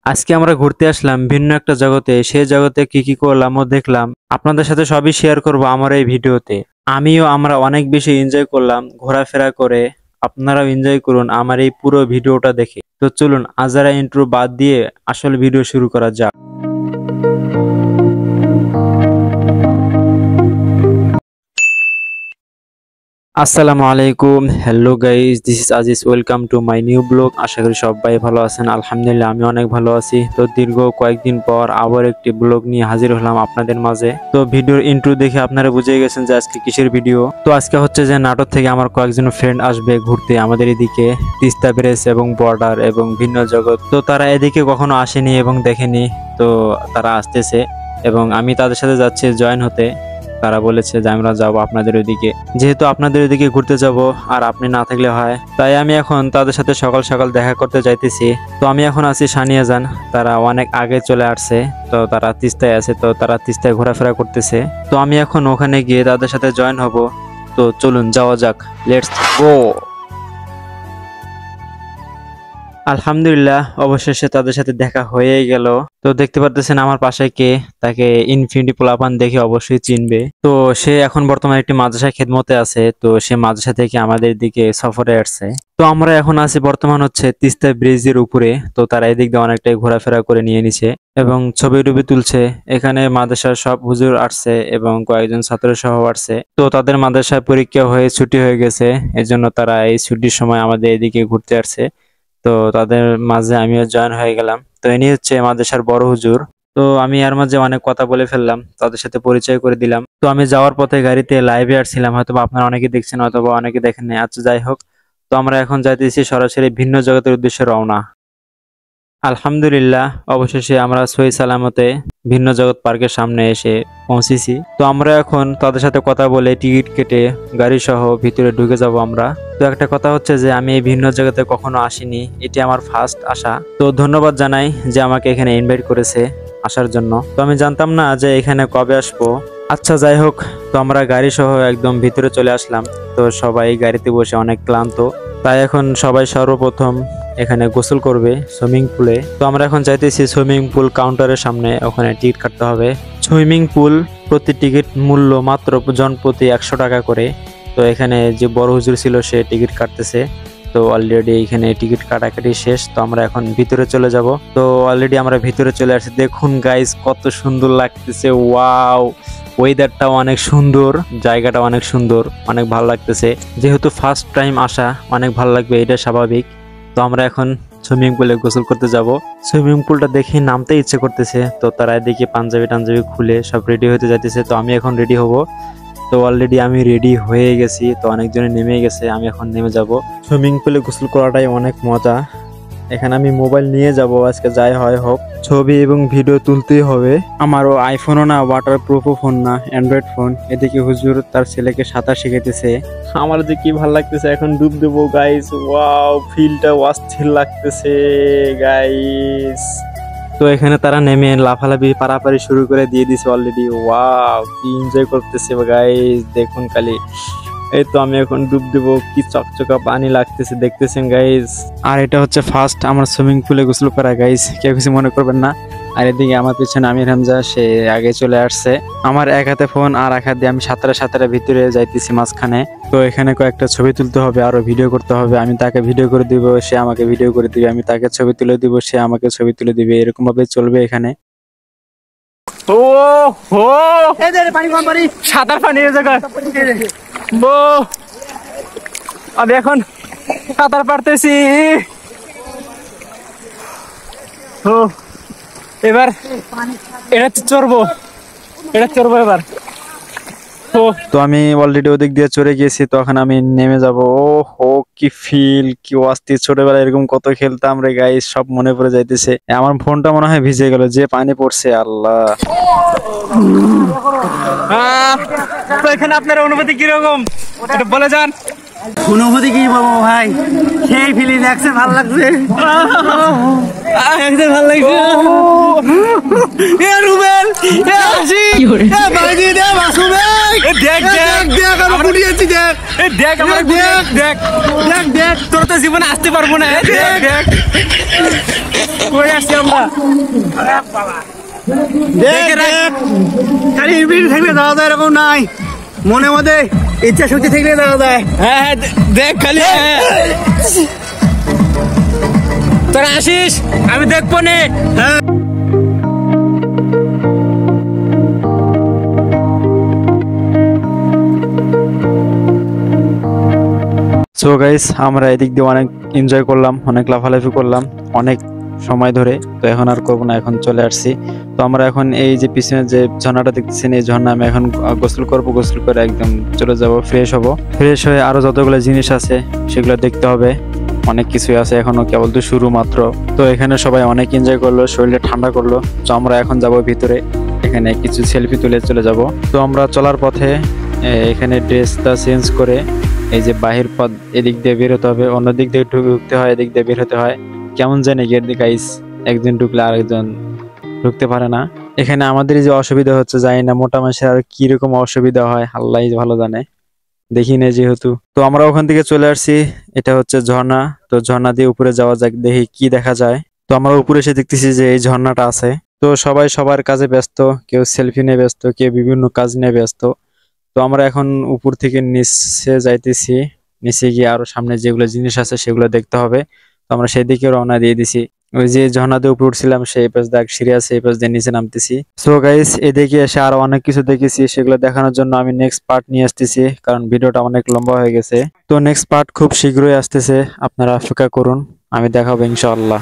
আজকে আমরা ঘুরতে আসলাম ভিন্ন একটা জগতে। সেই জগতে কি কি করলাম ও দেখলাম, আপনাদের সাথে সবই শেয়ার করব আমার এই ভিডিওতে। আমরা অনেক বেশি এনজয় করলাম ঘোরাফেরা করে। আপনারাও এনজয় করুন আমার এই পুরো ভিডিওটা দেখে। তো চলুন আজারা ইন্ট্রো বাদ দিয়ে আসল ভিডিও শুরু করা যাক। আসসালামু আলাইকুম, hello guys, this is Aziz, welcome to my new blog. আশা করি সবাই ভালো আছেন। আলহামদুলিল্লাহ আমি অনেক ভালো আছি। তো দীর্ঘ কয়েকদিন পর আবার একটি ব্লগ নিয়ে হাজির হলাম আপনাদের মাঝে। তো ভিডিওর ইন্ট্রো দেখে আপনারা বুঝে গেছেন যে আজকে কিসের ভিডিও। তো আজকে হচ্ছে যে নাটোর থেকে আমার কয়েকজন ফ্রেন্ড আসবে ঘুরতে আমাদের এদিকে, তিস্তা ব্রিজ এবং বর্ডার এবং ভিন্ন জগৎ। তো তারা এদিকে কখনো আসেনি এবং দেখেনি, তো তারা আসতেছে এবং আমি তাদের সাথে যাচ্ছি জয়েন হতে। তারা বলেছে যে আমরা যাবো আপনাদের ওইদিকে, যেহেতু আপনাদের ওইদিকে ঘুরতে যাব আর আপনি না থাকলে হয়, তাই আমি এখন তাদের সাথে সকাল সকাল দেখা করতে যাইতেছি। তো আমি এখন আছি সানিয়াজান, তারা অনেক আগে চলে আসছে। তো তারা তিস্তায় আছে, তো তারা তিস্তায় ঘোরাফেরা করতেছে। তো আমি এখন ওখানে গিয়ে তাদের সাথে জয়েন হব। তো চলুন যাওয়া যাক, লেটস গো। আলহামদুলিল্লাহ অবশেষে তাদের সাথে দেখা হয়েই গেল। তো দেখতে পারতেছেন আমার পাশে কে, তাকে ইনফিনিটি পোলাপান দেখে অবশ্যই চিনবে। তো সে এখন বর্তমানে একটি মাদ্রাসায় খেদমতে আছে। তো সে মাদ্রাসা থেকে আমাদের দিকে সফরে আসছে। তো আমরা এখন আছি বর্তমান হচ্ছে তিস্তা ব্রিজের উপরে। তো তারা এদিক দিয়ে অনেকটাই ঘোরাফেরা করে নিয়ে নিছে এবং ছবি টবি তুলছে। এখানে মাদ্রাসার সব হুজুর আসছে এবং কয়েকজন ছাত্র সহ আসছে। তো তাদের মাদ্রাসায় পরীক্ষা হয়ে ছুটি হয়ে গেছে, এজন্য তারা এই ছুটির সময় আমাদের এদিকে ঘুরতে আসছে। তো তাদের মাঝে আমিও জয়েন হয়ে গেলাম। তো ইনি হচ্ছে মাদ্রাসার বড় হুজুর। তো আমি এর মাঝে অনেক কথা বলে ফেললাম, তাদের সাথে পরিচয় করে দিলাম। তো আমি যাওয়ার পথে গাড়িতে লাইভে আসছিলাম, হয়তো আপনারা অনেকে দেখছেন অথবা অনেকে দেখেননি। আচ্ছা যাই হোক, তো আমরা এখন যাইতেছি সরাসরি ভিন্ন জগতের উদ্দেশ্যে রওনা। আলহামদুলিল্লাহ অবশেষে আমরা সহি সালামতে ভিন্ন জগৎ পার্কের সামনে এসে পৌঁছেছি। তো আমরা এখন তাদের সাথে কথা বলে টিকিট কেটে গাড়ি সহ ভিতরে ঢুকে যাব আমরা। তো একটা কথা হচ্ছে যে আমি এই ভিন্ন জগতে কখনো আসিনি, এটি আমার ফার্স্ট আসা। তো ধন্যবাদ জানাই যে আমাকে এখানে ইনভাইট করেছে আসার জন্য। তো আমি জানতাম না যে এখানে কবে আসবো। আচ্ছা যাই হোক, তো আমরা গাড়ি সহ একদম ভিতরে চলে আসলাম। তো সবাই গাড়িতে বসে অনেক ক্লান্ত, তাই এখন সবাই সর্বপ্রথম এখানে গোসল করবে সুইমিং পুলে। তো আমরা এখন যাইতেছি সুইমিং পুল কাউন্টারের সামনে, ওখানে টিকিট কাটতে হবে। সুইমিং পুল প্রতি টিকিট মূল্য মাত্র জন প্রতি 100 টাকা করে। তো এখানে যে বড় হুজুর ছিল সে টিকিট কাটতেছে। তো অলরেডি এখানে টিকিট কাটাকাটি শেষ। তো আমরা এখন ভিতরে চলে যাব। তো অলরেডি আমরা ভিতরে চলে আসছি। দেখুন গাইস কত সুন্দর লাগতেছে, ওয়াও! ওয়েদারটা অনেক সুন্দর, জায়গাটা অনেক সুন্দর, অনেক ভালো লাগতেছে। যেহেতু ফার্স্ট টাইম আসা, অনেক ভালো লাগবে, এটা স্বাভাবিক। তো আমরা এখন সুইমিং পুলে গোসল করতে যাব। সুইমিং পুলটা দেখে নামতে ইচ্ছে করতেছে। তো তারা এদিকে পাঞ্জাবি টাঞ্জাবি খুলে সব রেডি হতে যাইতেছে। তো আমি এখন রেডি হব। তো অলরেডি আমি রেডি হয়ে গেছি। তো অনেকজনে নেমে গেছে, আমি এখন নেমে যাব। সুইমিং পুলে গোসল করাটাই অনেক মজা। এখানে আমি মোবাইল নিয়ে যাব আজকে, যাই হয় হোক ছবি এবং ভিডিও তুলতেই হবে। আমারও আইফোনও না, ওয়াটার প্রুফও ফোন না, অ্যান্ড্রয়েড ফোন। এদিকে হুজুর তার ছেলেকে সাঁতার শিখাইতেছে। আমার যে কি ভালো লাগতেছে, এখন ডুব দেবো গাইস। ওয়াও, ফিলটা অস্থির লাগতেছে গাইস। তো এখানে তারা নেমে লাফালাফি পারাপারি শুরু করে দিয়ে দিছে অলরেডি। ওয়াও, কি এনজয় করতেছে গাইস, দেখুন খালি। এই তো আমি এখন ডুব দেবো, কি চকচকা পানি লাগতেছে দেখতেছেন গাইস। আর এটা হচ্ছে ফার্স্ট আমার সুইমিং পুলে গোসল করা গাইস, কেউ কিছু মনে করবেন না। আর এদিকে আমার পিছনে আমির হামজা, সে আগে চলে আসছে। আমার এক হাতে ফোন আর এক হাত দিয়ে আমি সাঁতারে সাঁতারে ভিতরে যাইতেছি মাঝখানে। তো এখানে কয়েকটা ছবি তুলতে হবে, আরো ভিডিও করতে হবে। আমি তাকে ভিডিও করে দিব, সে আমাকে ভিডিও করে দিবে। আমি তাকে ছবি তুলে দিব, সে আমাকে ছবি তুলে দিবে। এরকম ভাবে চলবে এখানে। ও হো, পানি কম, পানি সাঁতার পানি আমি এখন সাঁতার পারতেছি। এবার এটা চড়বো এবার। তো আমি অলরেডি ওদিক দিয়ে চড়ে গেছি। তো এখন আমি নেমে যাব। ও হো, কি ফিল, কি অস্থির! ছোটবেলায় এরকম কত খেলতাম রে গাইস, সব মনে পড়ে যাইতেছে। আমার ফোনটা মনে হয় ভিজে গেল, যে পানি পড়ছে, আল্লাহ। তো এখানে আপনার অনুভূতি কিরকম একটু বলে যান। অনুভূতি কি বলবো ভাই, সেই ফিলিং দেখছে, ভালো লাগছে, ভালো লাগছে। রুবেল তোর তো জীবনে আসতে পারবো না। কই আসছি আমরা, খালি থাকলে যাওয়া যায় এরকম নাই, মনে মধ্যে ইচ্ছা শক্তি থাকলে যাওয়া যায়। হ্যাঁ দেখ খালি, তোরা আসিস আমি দেখবো নে। সো গাইস, আমরা এদিক দিয়ে অনেক এনজয় করলাম, অনেক লাফালাফি করলাম অনেক সময় ধরে। তো এখন আর করবো না, এখন চলে আসছি। তো আমরা এখন এই যে পিছনে যে ঝর্ণাটা দেখতেছেন, এই ঝর্ণা আমি এখন গোসল করব, গোসল করে একদম চলে যাব, ফ্রেশ হব। ফ্রেশ হয়ে আরো যতগুলো জিনিস আছে সেগুলো দেখতে হবে, অনেক কিছুই আছে এখনো, কেবল তো শুরু মাত্র। তো এখানে সবাই অনেক এনজয় করলো, শরীরটা ঠান্ডা করলো। তো আমরা এখন যাব ভিতরে, এখানে কিছু সেলফি তুলে চলে যাব। তো আমরা চলার পথে এখানে ড্রেসটা চেঞ্জ করে এই যে বাহির পথ, এদিক দিয়ে বের হতে হবে, অন্য দিক দিয়ে ঢুকতে হয়, এদিক দিয়ে বের হতে হয়। কেমন জানি গেট দিয়ে গাইস, একজন ঢুকলে আরেকজন ঢুকতে পারে না। এখানে আমাদের যে অসুবিধা হচ্ছে, জানি না মোটা মানুষের আর কি রকম অসুবিধা হয়, আল্লাহই ভালো জানে, দেখি না যেহেতু। তো আমরা ওখান থেকে চলে আসছি, এটা হচ্ছে ঝর্ণা। তো ঝর্ণা দিয়ে উপরে যাওয়া যাক, দেখি কি দেখা যায়। তো আমরা উপরে এসে দেখতেছি যে এই ঝর্ণাটা আছে। তো সবাই সবার কাজে ব্যস্ত, কেউ সেলফি নিয়ে ব্যস্ত, কেউ বিভিন্ন কাজ নিয়ে ব্যস্ত। তো আমরা এখন উপর থেকে নিচে যাইতেছি, নিচে গিয়ে আরো সামনে যেগুলো জিনিস আছে সেগুলো দেখতে হবে। তো আমরা সেদিকে রওনা দিয়ে দিছি। ওই যে ঝর্ণাতে উপরে উঠছিলাম, সেই পাশ দিয়ে সিঁড়ি আছে, এই পাশ দিয়ে নিচে নামতেছি। সো গাইস, এদিকে এসে আরো অনেক কিছু দেখেছি, সেগুলো দেখানোর জন্য আমি নেক্সট পার্ট নিয়ে আসতেছি, কারণ ভিডিওটা অনেক লম্বা হয়ে গেছে। তো নেক্সট পার্ট খুব শীঘ্রই আসতেছে, আপনারা অপেক্ষা করুন, আমি দেখাবো ইনশাআল্লাহ।